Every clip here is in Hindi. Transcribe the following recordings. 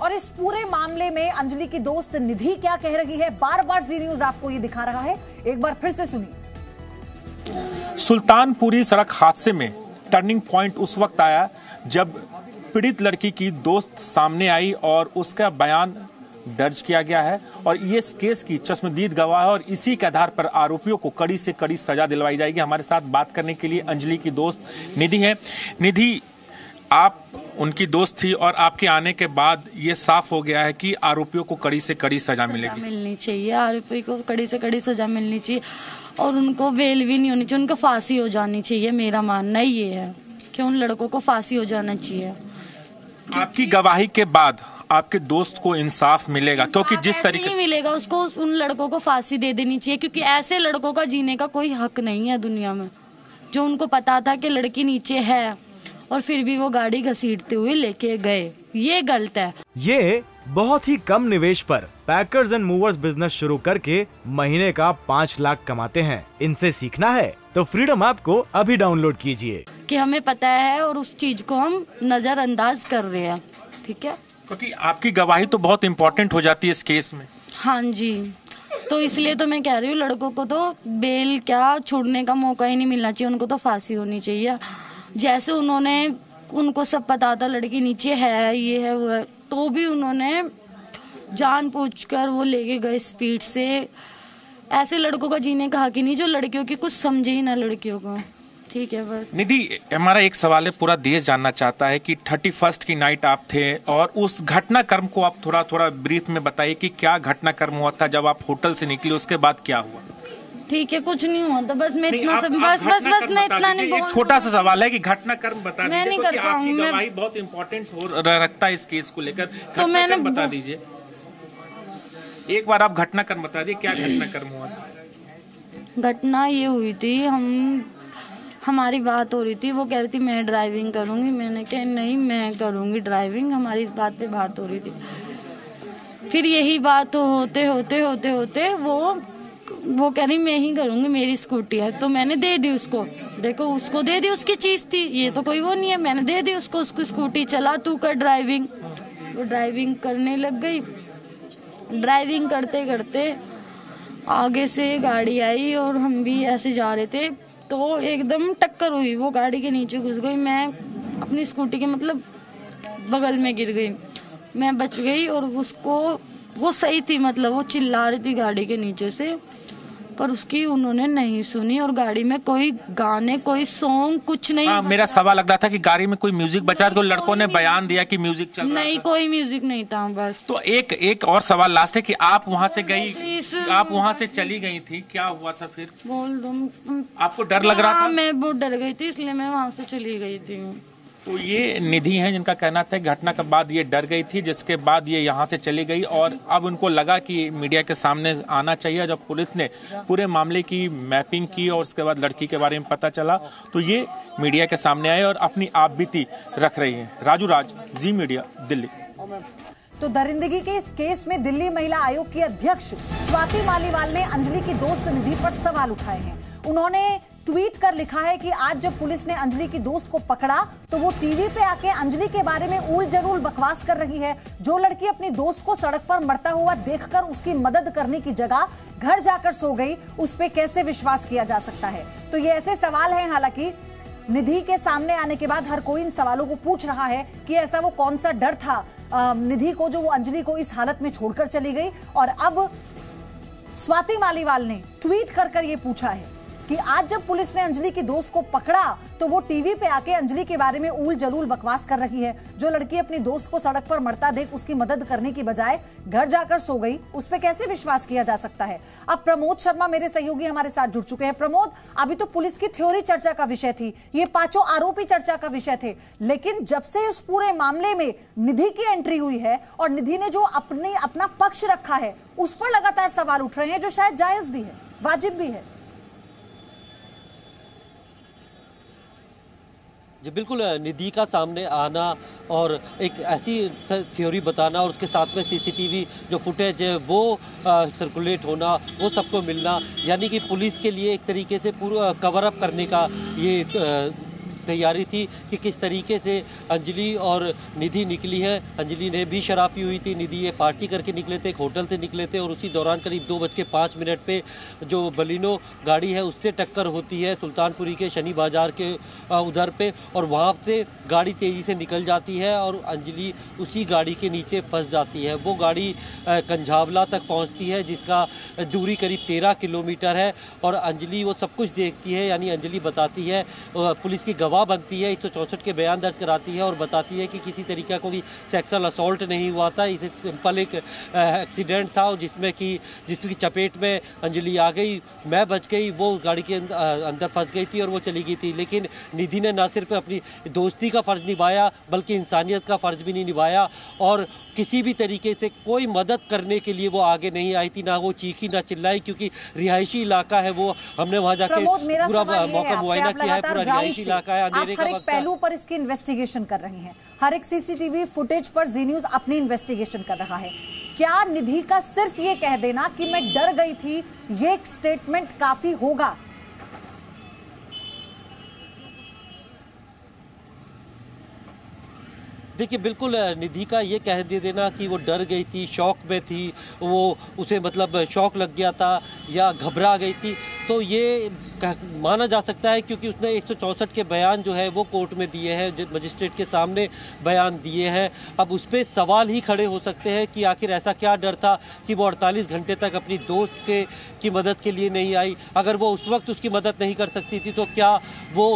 और इस पूरे मामले में अंजलि की दोस्त निधि क्या कह रही है, बार बार जी न्यूज आपको ये दिखा रहा है, एक बार फिर से सुनिए। सुल्तानपुरी सड़क हादसे में टर्निंग पॉइंट उस वक्त आया जब पीड़ित लड़की की दोस्त सामने आई और उसका बयान दर्ज किया गया है और ये इस केस की चश्मदीद गवाह है और इसी के आधार पर आरोपियों को कड़ी से कड़ी सजा दिलवाई जाएगी। हमारे साथ बात करने के लिए अंजलि की दोस्त निधि है। निधि, आप उनकी दोस्त थी और आपके आने के बाद ये साफ हो गया है कि आरोपियों को कड़ी से कड़ी सजा मिलनी चाहिए। आरोपी को कड़ी से कड़ी सजा मिलनी चाहिए और उनको बेल भी नहीं होनी चाहिए, उनको फांसी हो जानी चाहिए। मेरा मानना ये है कि उन लड़कों को फांसी हो जाना चाहिए। आपकी गवाही के बाद आपके दोस्त को इंसाफ मिलेगा? क्योंकि जिस तरीके नहीं मिलेगा उसको, उन लड़कों को फांसी दे देनी चाहिए, क्योंकि ऐसे लड़कों का जीने का कोई हक नहीं है दुनिया में। जो उनको पता था कि लड़की नीचे है और फिर भी वो गाड़ी घसीटते हुए लेके गए, ये गलत है। ये बहुत ही कम निवेश पर पैकर्स एंड मूवर्स बिजनेस शुरू करके महीने का 5 लाख कमाते हैं। इनसे सीखना है तो फ्रीडम ऐप को अभी डाउनलोड कीजिए। कि हमें पता है और उस चीज को हम नजरअंदाज कर रहे हैं, ठीक है, क्योंकि आपकी गवाही तो बहुत इम्पोर्टेंट हो जाती है इस केस में। हाँ जी, तो इसलिए तो मैं कह रही हूँ लड़कों को तो बेल क्या छोड़ने का मौका ही नहीं मिलना चाहिए, उनको तो फांसी होनी चाहिए। जैसे उनको सब पता था लड़की नीचे है, ये है वो है, तो भी उन्होंने जानबूझकर वो लेके गए स्पीड से। ऐसे लड़कों का जीने का हक ही नहीं जो लड़कियों की कुछ समझे ही ना लड़कियों को, ठीक है। बस निधि, हमारा एक सवाल है, पूरा देश जानना चाहता है कि 31 की नाइट आप थे और उस घटनाक्रम को आप थोड़ा ब्रीफ में बताइए कि क्या घटनाक्रम हुआ था जब आप होटल से निकले, उसके बाद क्या हुआ? ठीक है, कुछ नहीं हुआ था, बस मैं इतना बस मैं इतना नहीं बोल। छोटा सा सवाल है कि घटनाक्रम बता दीजिए, नहीं कर आपकी गवाही बहुत इम्पोर्टेंट हो रखता है इस केस को लेकर। तो मैंने बता दीजिए, एक बार आप घटनाक्रम बता दीजिए, क्या घटनाक्रम हुआ था? घटना ये हुई थी, हमारी बात हो रही थी, वो कह रही थी मैं ड्राइविंग करूंगी, मैंने कहा नहीं मैं करूंगी ड्राइविंग, हमारी इस बात पे बात हो रही थी। फिर यही बात होते होते वो कह रही मैं ही करूंगी, मेरी स्कूटी है, तो मैंने दे दी उसको। देखो उसको दे दी, उसकी चीज थी, ये तो कोई वो नहीं है, मैंने दे दी उसको, उसकी स्कूटी चला तू कर ड्राइविंग। वो ड्राइविंग करने लग गई, ड्राइविंग करते करते आगे से गाड़ी आई और हम भी ऐसे जा रहे थे तो एकदम टक्कर हुई, वो गाड़ी के नीचे घुस गई, मैं अपनी स्कूटी के मतलब बगल में गिर गई, मैं बच गई और वो सही थी, मतलब वो चिल्ला रही थी गाड़ी के नीचे से, पर उसकी उन्होंने नहीं सुनी और गाड़ी में कोई गाने कोई सॉन्ग कुछ नहीं। मेरा सवाल लग रहा था कि गाड़ी में कोई म्यूजिक बचा, तो लड़कों ने बयान दिया कि म्यूजिक चल रहा नहीं, कोई म्यूजिक नहीं था बस। तो एक और सवाल लास्ट है कि आप वहां से गई, आप वहां से चली गई थी, क्या हुआ था फिर? बोल दो, आपको डर लग रहा था? मैं बहुत डर गई थी, इसलिए मैं वहां से चली गई थी। तो ये निधि हैं जिनका कहना था घटना के बाद ये डर गई थी, जिसके बाद ये यहाँ से चली गई और अब उनको लगा कि मीडिया के सामने आना चाहिए। जब पुलिस ने पूरे मामले की मैपिंग की और उसके बाद लड़की के बारे में पता चला तो ये मीडिया के सामने आए और अपनी आपबीती रख रही है। राजू राज, जी मीडिया, दिल्ली। तो दरिंदगी के इस केस में दिल्ली महिला आयोग की अध्यक्ष स्वाति मालीवाल ने अंजलि की दोस्त निधि पर सवाल उठाए हैं। उन्होंने ट्वीट कर लिखा है कि आज जब पुलिस ने अंजलि की दोस्त को पकड़ा तो वो टीवी पे आके अंजलि के बारे में उल जलूल बकवास कर रही है। जो लड़की अपनी दोस्त को सड़क पर मरता हुआ देखकर उसकी मदद करने की जगह घर जाकर सो गई, उस पे कैसे विश्वास किया जा सकता है? तो ये ऐसे सवाल हैं। हालांकि निधि के सामने आने के बाद हर कोई इन सवालों को पूछ रहा है कि ऐसा वो कौन सा डर था निधि को जो वो अंजलि को इस हालत में छोड़कर चली गई। और अब स्वाति मालीवाल ने ट्वीट कर ये पूछा है कि आज जब पुलिस ने अंजलि की दोस्त को पकड़ा तो वो टीवी पे आके अंजलि के बारे में उल जलूल बकवास कर रही है। जो लड़की अपनी दोस्त को सड़क पर मरता देख उसकी मदद करने की बजाय घर जाकर सो गई, उस पे कैसे विश्वास किया जा सकता है? अब प्रमोद शर्मा मेरे सहयोगी हमारे साथ जुड़ चुके हैं। प्रमोद, अभी तो पुलिस की थ्योरी चर्चा का विषय थी, ये 5 आरोपी चर्चा का विषय थे, लेकिन जब से इस पूरे मामले में निधि की एंट्री हुई है और निधि ने जो अपना पक्ष रखा है उस पर लगातार सवाल उठ रहे हैं, जो शायद जायज भी है, वाजिब भी है। जी बिल्कुल, निधि का सामने आना और एक ऐसी थ्योरी बताना और उसके साथ में सीसीटीवी जो फुटेज है वो सर्कुलेट होना, वो सबको मिलना, यानी कि पुलिस के लिए एक तरीके से पूरा कवर अप करने का ये तैयारी थी कि किस तरीके से अंजलि और निधि निकली है। अंजलि ने भी शराब पी हुई थी, निधि ये पार्टी करके निकले थे, एक होटल से निकले थे और उसी दौरान करीब 2:05 पे जो बलिनो गाड़ी है उससे टक्कर होती है सुल्तानपुरी के शनि बाजार के उधर पे, और वहाँ से गाड़ी तेज़ी से निकल जाती है और अंजलि उसी गाड़ी के नीचे फंस जाती है। वो गाड़ी कंझावला तक पहुँचती है जिसका दूरी करीब 13 किलोमीटर है और अंजलि वो सब कुछ देखती है, यानी अंजलि बताती है, पुलिस की गवाह बनती है, 164 के बयान दर्ज कराती है और बताती है कि किसी तरीके का कोई सेक्सुअल असॉल्ट नहीं हुआ था, इसे सिंपल एक एक्सीडेंट था और जिसकी चपेट में अंजलि आ गई, मैं बच गई, वो गाड़ी के अंदर फंस गई थी और वो चली गई थी। लेकिन निधि ने न सिर्फ अपनी दोस्ती का फ़र्ज़ निभाया बल्कि इंसानियत का फ़र्ज़ भी नहीं निभाया और किसी भी तरीके से कोई मदद करने के लिए वो आगे नहीं आई थी, ना वो चीखी ना चिल्लाई, क्योंकि रिहायशी इलाका है वो, हमने वहाँ जाके पूरा मौका मुआयना किया है, पूरा रिहायशी इलाका है, अंधेरे का वक्त पहलू पर इसकी इन्वेस्टिगेशन कर रही हैं, हर एक सीसीटीवी फुटेज पर जी न्यूज़ अपनी इन्वेस्टिगेशन कर रहा है। क्या निधि का सिर्फ ये कह देना कि मैं डर गई थी, ये एक स्टेटमेंट काफी होगा? देखिए बिल्कुल निधि का ये कह दे देना कि वो डर गई थी, शौक में थी, वो उसे मतलब शौक लग गया था या घबरा गई थी, तो ये माना जा सकता है क्योंकि उसने 164 के बयान जो है वो कोर्ट में दिए हैं, मजिस्ट्रेट के सामने बयान दिए हैं। अब उस पर सवाल ही खड़े हो सकते हैं कि आखिर ऐसा क्या डर था कि वो 48 घंटे तक अपनी दोस्त की मदद के लिए नहीं आई। अगर वो उस वक्त उसकी मदद नहीं कर सकती थी तो क्या वो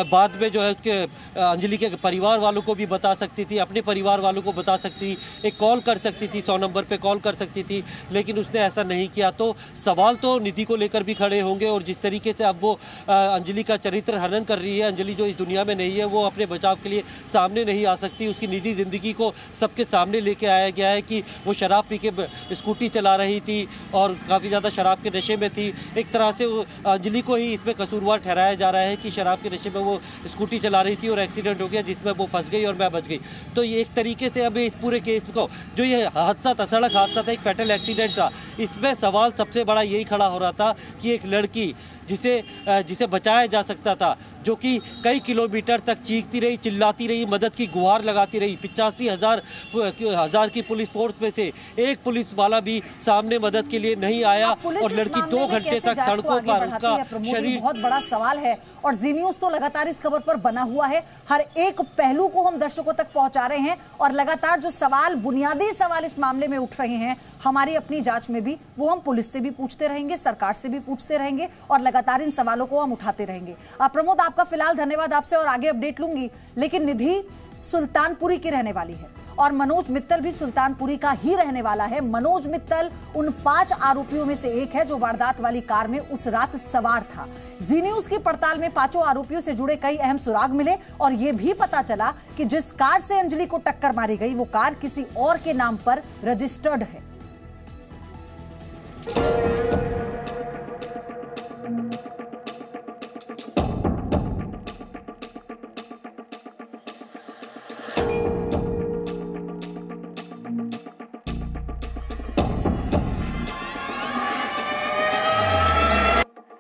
बाद में जो है उसके अंजलि के परिवार वालों को भी बता सकती थी, अपने परिवार वालों को बता सकती, एक कॉल कर सकती थी, 100 नंबर पर कॉल कर सकती थी, लेकिन उसने ऐसा नहीं किया। तो सवाल तो निधि को लेकर भी खड़े होंगे और जिस तरीके से अब वो अंजलि का चरित्र हनन कर रही है, अंजलि जो इस दुनिया में नहीं है, वो अपने बचाव के लिए सामने नहीं आ सकती। उसकी निजी ज़िंदगी को सबके सामने लेके आया गया है कि वो शराब पी के स्कूटी चला रही थी और काफ़ी ज़्यादा शराब के नशे में थी। एक तरह से अंजलि को ही इसमें कसूरवार ठहराया जा रहा है कि शराब के नशे में वो स्कूटी चला रही थी और एक्सीडेंट हो गया जिसमें वो फंस गई और मैं बच गई। तो ये एक तरीके से अब इस पूरे केस को जो ये हादसा था, सड़क हादसा था, एक फैटल एक्सीडेंट था, इसमें सवाल सबसे बड़ा यही खड़ा हो रहा था कि एक लड़की जिसे बचाया जा सकता था, जो कि कई किलोमीटर तक चीखती रही, चिल्लाती रही, मदद की गुहार लगाती रही, 85,000 की पुलिस फोर्स में से एक पुलिस वाला भी सामने मदद के लिए नहीं आया और लड़की 2 घंटे तक सड़कों पर उनका शरीर। बहुत बड़ा सवाल है और जी न्यूज़ तो लगातार इस खबर पर बना हुआ है, हर एक पहलू को हम दर्शकों तक पहुंचा रहे हैं और लगातार जो सवाल, बुनियादी सवाल इस मामले में उठ रहे हैं, हमारी अपनी जांच में भी, वो हम पुलिस से भी पूछते रहेंगे, सरकार से भी पूछते रहेंगे और लगातार इन सवालों को हम उठाते रहेंगे। प्रमोद, आपका फिलहाल धन्यवाद, आपसे और आगे अपडेट लूंगी। लेकिन निधि सुल्तानपुरी की रहने वाली है और मनोज मित्तल भी सुल्तानपुरी का ही रहने वाला है। मनोज मित्तल उन 5 आरोपियों में से एक है जो वारदात वाली कार में उस रात सवार था। जी न्यूज़ की पड़ताल में 5 आरोपियों से जुड़े कई अहम सुराग मिले और यह भी पता चला कि जिस कार से अंजलि को टक्कर मारी गई वो कार किसी और के नाम पर रजिस्टर्ड है।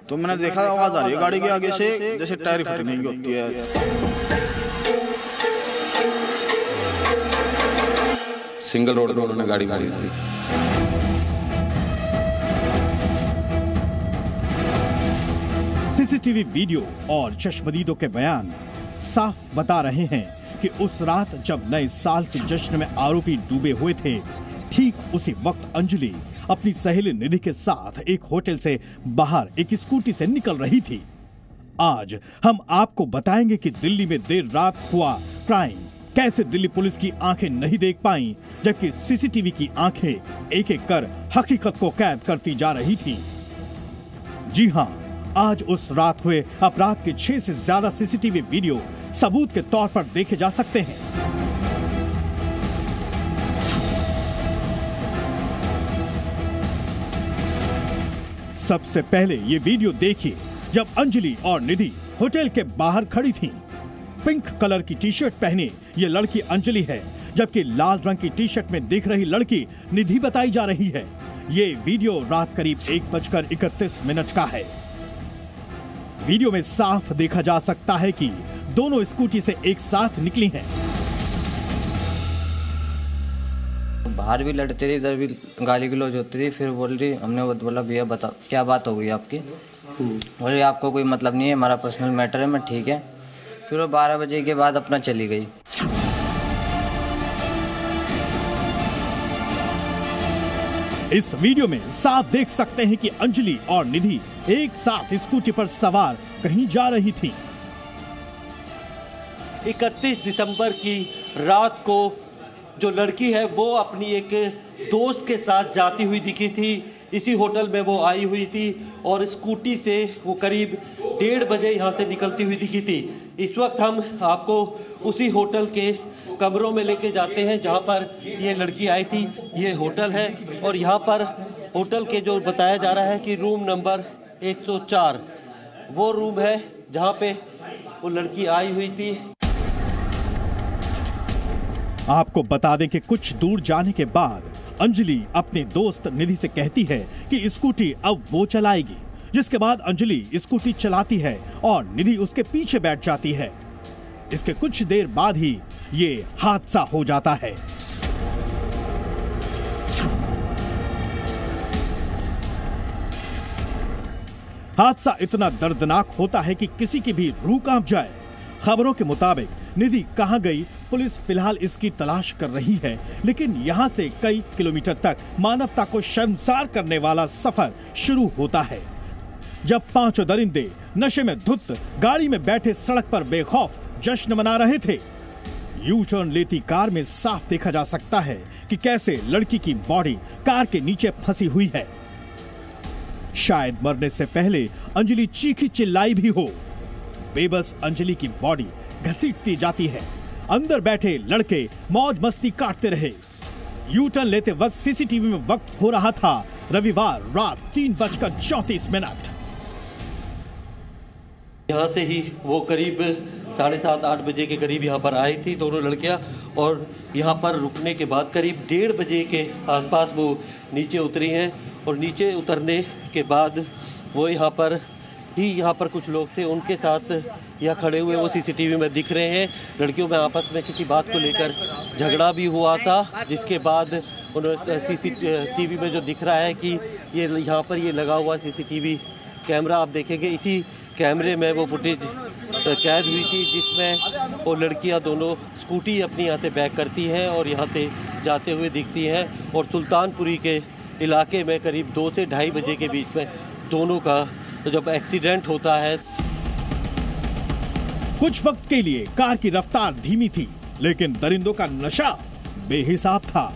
तो मैंने देखा आवाज आ रही है गाड़ी के आगे से, जैसे टायर फटने की होती है। सिंगल रोड पे उन्होंने गाड़ी मारी थी। सीसीटीवी वीडियो और चश्मदीदों के बयान साफ बता रहे हैं कि उस रात जब नए साल के जश्न में आरोपी डूबे हुए थे, ठीक उसी वक्त अंजलि अपनी सहेली निधि के साथ एक होटल से बाहर एक स्कूटी से निकल रही थी। आज हम आपको बताएंगे कि दिल्ली में देर रात हुआ क्राइम, कैसे दिल्ली पुलिस की आंखें नहीं देख पाईं, जबकि सीसीटीवी की आंखें एक एक कर हकीकत को कैद करती जा रही थीं। जी हां, आज उस रात हुए अपराध के 6 से ज्यादा सीसीटीवी वीडियो सबूत के तौर पर देखे जा सकते हैं। सबसे पहले ये वीडियो देखिए जब अंजलि और निधि होटल के बाहर खड़ी थीं। पिंक कलर की टी शर्ट पहने ये लड़की अंजलि है, जबकि लाल रंग की टी शर्ट में दिख रही लड़की निधि बताई जा रही है। ये वीडियो रात करीब 1:31 का है। वीडियो में साफ देखा जा सकता है कि दोनों स्कूटी से एक साथ निकली हैं। बाहर भी लड़ते रही, इधर भी गाली गलौज होती थी। फिर बोल रही, हमने बोला भैया बता क्या बात हो गई आपकी? बोले आपको कोई मतलब नहीं है, हमारा पर्सनल मैटर है। मैं ठीक है। फिर वो 12 बजे के बाद अपना चली गई। इस वीडियो में साफ देख सकते हैं कि अंजलि और निधि एक साथ स्कूटी पर सवार कहीं जा रही थी। 31 दिसंबर की रात को जो लड़की है वो अपनी एक दोस्त के साथ जाती हुई दिखी थी। इसी होटल में वो आई हुई थी और स्कूटी से वो करीब 1:30 बजे यहाँ से निकलती हुई दिखी थी। इस वक्त हम आपको उसी होटल के कमरों में लेके जाते हैं जहाँ पर ये लड़की आई थी। ये होटल है और यहाँ पर होटल के जो बताया जा रहा है कि रूम नंबर 104 वो रूम है जहाँ पे वो लड़की आई हुई थी। आपको बता दें कि कुछ दूर जाने के बाद अंजलि अपने दोस्त निधि से कहती है कि स्कूटी अब वो चलाएगी, जिसके बाद अंजलि स्कूटी चलाती है और निधि उसके पीछे बैठ जाती है। इसके कुछ देर बाद ही ये हादसा हो जाता है। हादसा इतना दर्दनाक होता है कि किसी की भी रूह कांप जाए। खबरों के मुताबिक निधि कहां गई, पुलिस फिलहाल इसकी तलाश कर रही है, लेकिन यहां से कई किलोमीटर तक मानवता को शर्मसार करने वाला सफर शुरू होता है, जब 5 दरिंदे नशे में धुत गाड़ी में बैठे सड़क पर बेखौफ जश्न मना रहे थे। यू टर्न लेती कार में साफ देखा जा सकता है कि कैसे लड़की की बॉडी कार के नीचे फंसी हुई है। शायद मरने से पहले अंजलि चीखी चिल्लाई भी हो। बेबस अंजलि की बॉडी घसीटती जाती है। अंदर बैठे लड़के मौज मस्ती काटते रहे। यू टर्न लेते वक्त सीसीटीवी में वक्त हो रहा था रविवार रात 3:34। यहाँ से ही वो करीब 7:30-8 बजे के करीब यहाँ पर आई थी दोनों लड़कियाँ, और यहाँ पर रुकने के बाद करीब 1:30 बजे के आसपास वो नीचे उतरी हैं। और नीचे उतरने के बाद वो यहाँ पर कुछ लोग थे, उनके साथ यहाँ खड़े हुए वो सीसीटीवी में दिख रहे हैं। लड़कियों में आपस में किसी बात को लेकर झगड़ा भी हुआ था, जिसके बाद उन्होंने सीसीटीवी में जो दिख रहा है कि ये यहाँ पर ये लगा हुआ सीसीटीवी कैमरा आप देखेंगे, इसी कैमरे में वो फुटेज कैद हुई थी जिसमें वो लड़कियां दोनों स्कूटी अपनी यहाँ से बैक करती हैं और यहाँ से जाते हुए दिखती हैं। और सुल्तानपुरी के इलाके में करीब 2 से 2:30 बजे के बीच में दोनों का जब एक्सीडेंट होता है। कुछ वक्त के लिए कार की रफ्तार धीमी थी, लेकिन दरिंदों का नशा बेहिसाब था।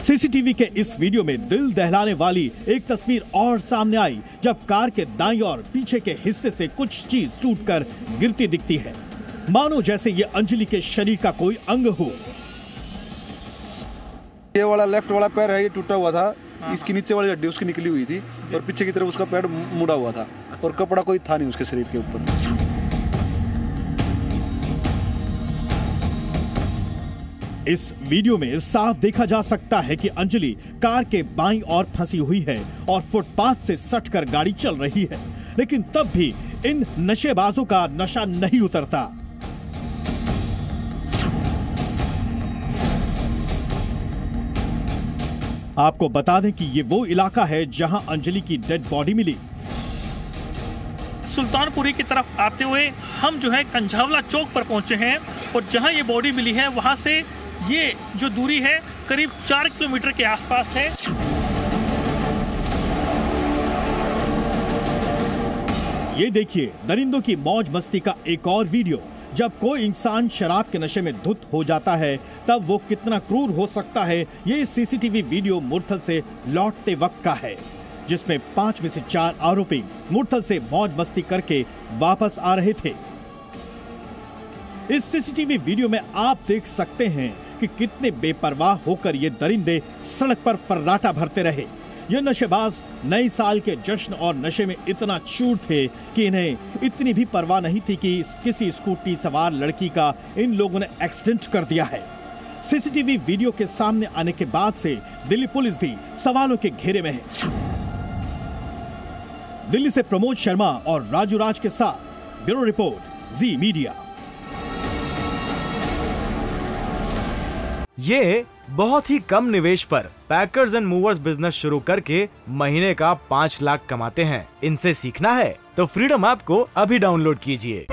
सीसीटीवी के इस वीडियो में दिल दहलाने वाली एक तस्वीर और सामने आई, जब कार के दाईं और पीछे के हिस्से से कुछ चीज टूटकर गिरती दिखती है, मानो जैसे ये अंजलि के शरीर का कोई अंग हो। ये वाला लेफ्ट वाला पैर है, ये टूटा हुआ था। इसकी नीचे वाली हड्डी उसकी निकली हुई थी और पीछे की तरफ उसका पैर मुड़ा हुआ था और कपड़ा कोई था नहीं उसके शरीर के ऊपर। इस वीडियो में साफ देखा जा सकता है कि अंजलि कार के बाईं ओर फंसी हुई है और फुटपाथ से सटकर गाड़ी चल रही है, लेकिन तब भी इन नशेबाजों का नशा नहीं उतरता। आपको बता दें कि ये वो इलाका है जहां अंजलि की डेड बॉडी मिली। सुल्तानपुरी की तरफ आते हुए हम जो है कंझावला चौक पर पहुंचे हैं और जहां ये बॉडी मिली है वहां से ये जो दूरी है करीब 4 किलोमीटर के आसपास है। ये देखिए दरिंदों की मौज मस्ती का एक और वीडियो। जब कोई इंसान शराब के नशे में धुत हो जाता है तब वो कितना क्रूर हो सकता है, ये सीसीटीवी वीडियो मुरथल से लौटते वक्त का है, जिसमें 5 में से 4 आरोपी मुरथल से मौज मस्ती करके वापस आ रहे थे। इस सीसीटीवी वीडियो में आप देख सकते हैं कि कितने बेपरवाह होकर ये दरिंदे सड़क पर फर्राटा भरते रहे। ये नशेबाज नए साल के जश्न और नशे में इतना चूर थे कि इन्हें इतनी भी परवाह नहीं थी कि किसी स्कूटी सवार लड़की का इन लोगों ने एक्सीडेंट कर दिया है। सीसीटीवी वीडियो के सामने आने के बाद से दिल्ली पुलिस भी सवालों के घेरे में है। दिल्ली से प्रमोद शर्मा और राजू राज के साथ ब्यूरो रिपोर्ट, जी मीडिया। ये बहुत ही कम निवेश पर पैकर्स एंड मूवर्स बिजनेस शुरू करके महीने का 5 लाख कमाते हैं। इनसे सीखना है तो फ्रीडम ऐप को अभी डाउनलोड कीजिए।